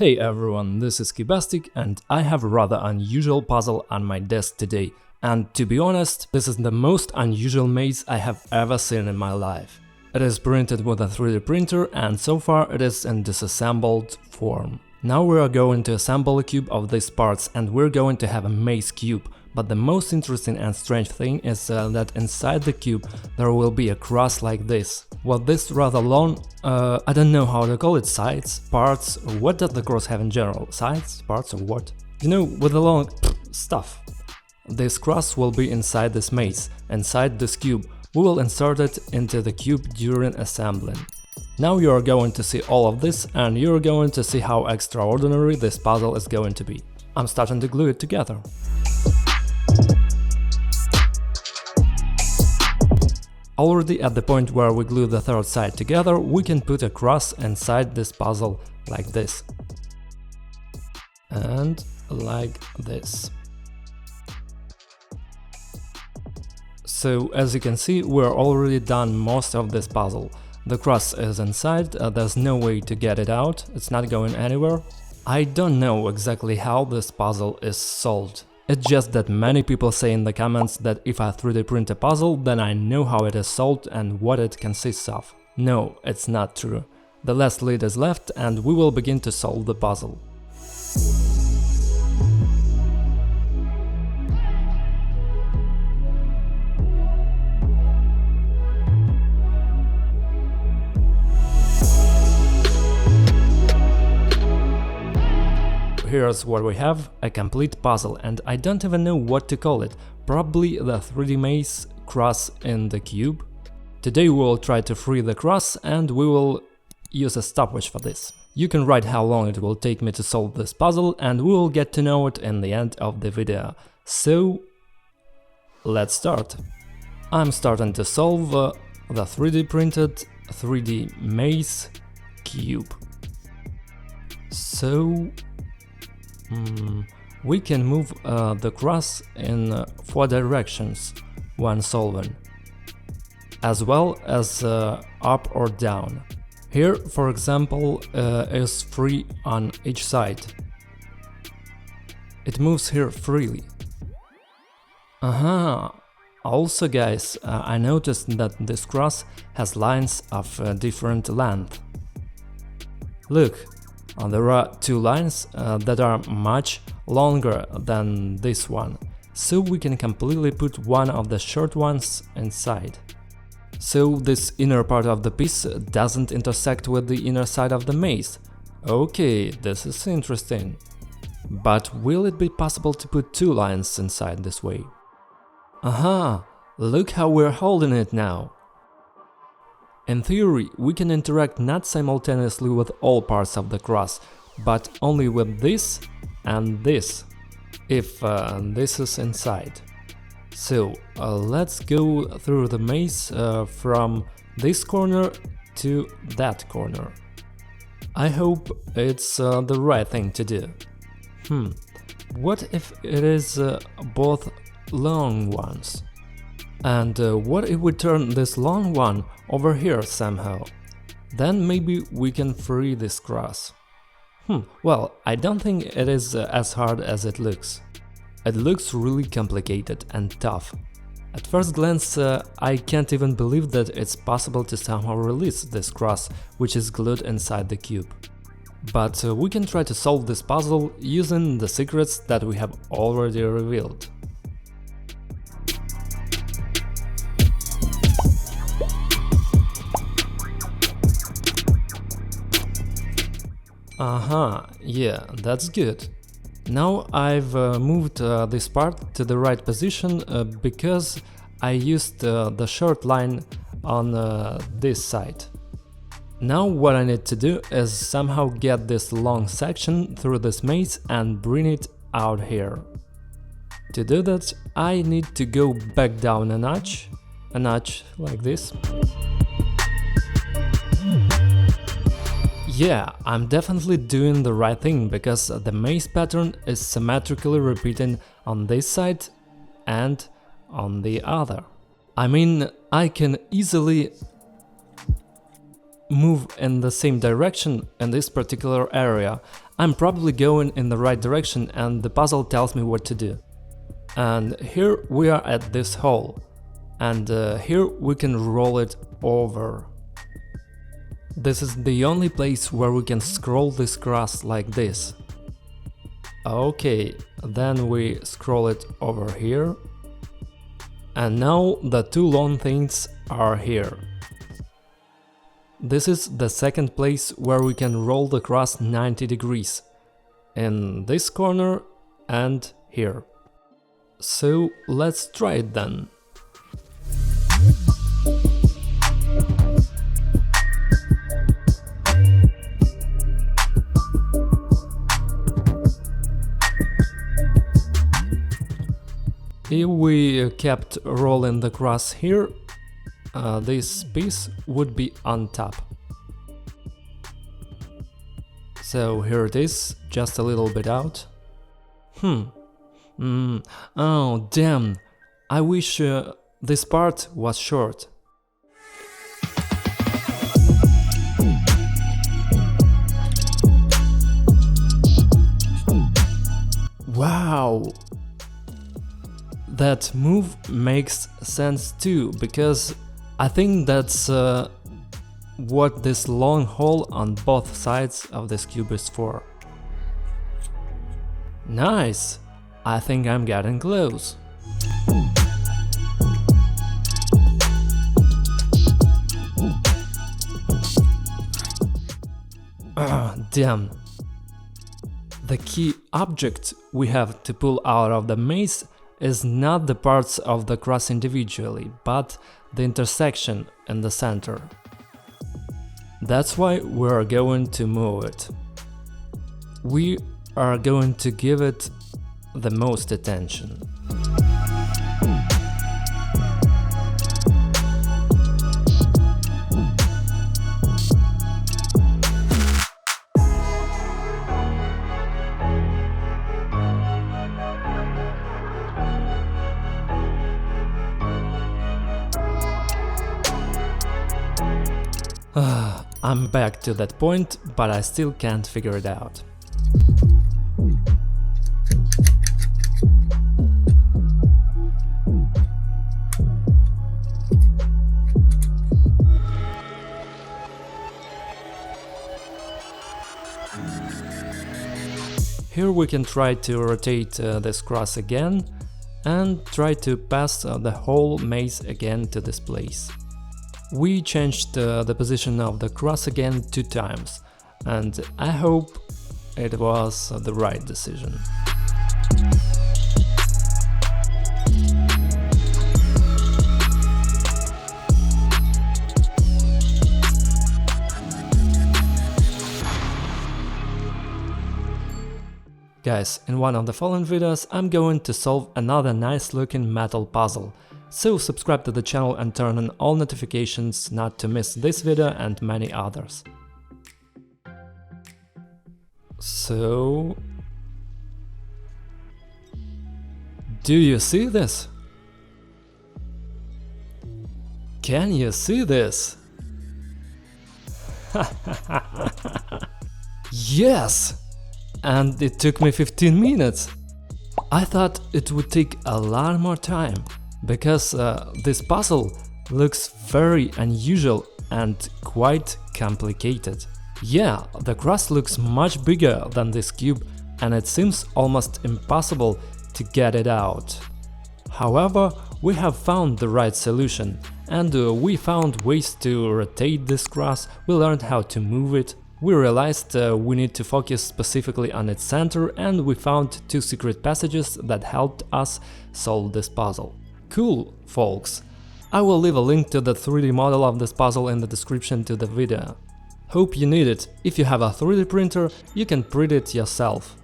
Hey everyone, this is Kibastic and I have a rather unusual puzzle on my desk today. And to be honest, this is the most unusual maze I have ever seen in my life. It is printed with a 3D printer and so far it is in disassembled form. Now we are going to assemble a cube of these parts and we're going to have a maze cube. But the most interesting and strange thing is that inside the cube there will be a cross like this. Well, this rather long, I don't know how to call it, sides, parts, or what does the cross have in general? Sides, parts, or what? You know, with the long stuff. This cross will be inside this maze, inside this cube. We will insert it into the cube during assembling. Now you are going to see all of this and you're going to see how extraordinary this puzzle is going to be. I'm starting to glue it together. Already at the point where we glue the third side together, we can put a cross inside this puzzle like this. And like this. So as you can see, we're already done most of this puzzle. The cross is inside, there's no way to get it out, it's not going anywhere. I don't know exactly how this puzzle is solved. It's just that many people say in the comments that if I 3D print a puzzle, then I know how it is solved and what it consists of. No, it's not true. The last lead is left and we will begin to solve the puzzle. Here's what we have, a complete puzzle, and I don't even know what to call it, probably the 3D maze cross in the cube. Today we will try to free the cross and we will use a stopwatch for this. You can write how long it will take me to solve this puzzle and we will get to know it in the end of the video. So, let's start. I'm starting to solve the 3D printed 3D maze cube. So, we can move the cross in 4 directions when solving, as well as up or down. Here, for example, is free on each side. It moves here freely. Also guys, I noticed that this cross has lines of different length. Look. There are 2 lines that are much longer than this one, so we can completely put one of the short ones inside. So this inner part of the piece doesn't intersect with the inner side of the maze. Okay, this is interesting. But will it be possible to put 2 lines inside this way? Look how we're holding it now. In theory, we can interact not simultaneously with all parts of the cross, but only with this and this, if this is inside. So, let's go through the maze from this corner to that corner. I hope it's the right thing to do. What if it is both long ones? And what if we turn this long one over here somehow? Then maybe we can free this cross. Well, I don't think it is as hard as it looks. It looks really complicated and tough. At first glance, I can't even believe that it's possible to somehow release this cross, which is glued inside the cube. But we can try to solve this puzzle using the secrets that we have already revealed. Yeah, that's good. Now I've moved this part to the right position because I used the short line on this side. Now what I need to do is somehow get this long section through this maze and bring it out here. To do that, I need to go back down a notch like this. Yeah, I'm definitely doing the right thing, because the maze pattern is symmetrically repeating on this side and on the other. I mean, I can easily move in the same direction in this particular area, I'm probably going in the right direction and the puzzle tells me what to do. And here we are at this hole, and here we can roll it over. This is the only place where we can scroll this grass like this. Okay, then we scroll it over here. And now the two long things are here. This is the second place where we can roll the grass 90 degrees. In this corner and here. So let's try it then. If we kept rolling the grass here, this piece would be on top. So here it is, just a little bit out. Oh damn, I wish this part was short. Wow! That move makes sense too, because I think that's what this long hole on both sides of this cube is for. Nice! I think I'm getting close. Damn. The key object we have to pull out of the maze is not the parts of the cross individually, but the intersection in the center. That's why we're going to move it. We are going to give it the most attention. I'm back to that point, but I still can't figure it out. Here we can try to rotate this cross again and try to pass the whole maze again to this place. We changed the position of the cross again 2 times, and I hope it was the right decision. Guys, in one of the following videos I'm going to solve another nice looking metal puzzle, so subscribe to the channel and turn on all notifications not to miss this video and many others. So... do you see this? Can you see this? Yes! And it took me 15 minutes. I thought it would take a lot more time, because this puzzle looks very unusual and quite complicated. Yeah, the cross looks much bigger than this cube and it seems almost impossible to get it out. However, we have found the right solution, and we found ways to rotate this cross, we learned how to move it. We realized we need to focus specifically on its center, and we found 2 secret passages that helped us solve this puzzle. Cool, folks! I will leave a link to the 3D model of this puzzle in the description to the video. Hope you need it. If you have a 3D printer, you can print it yourself.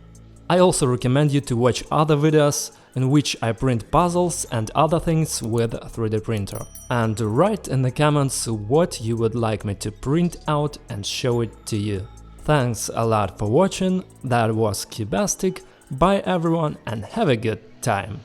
I also recommend you to watch other videos in which I print puzzles and other things with a 3D printer. And write in the comments what you would like me to print out and show it to you. Thanks a lot for watching, that was Cubastic, bye everyone and have a good time!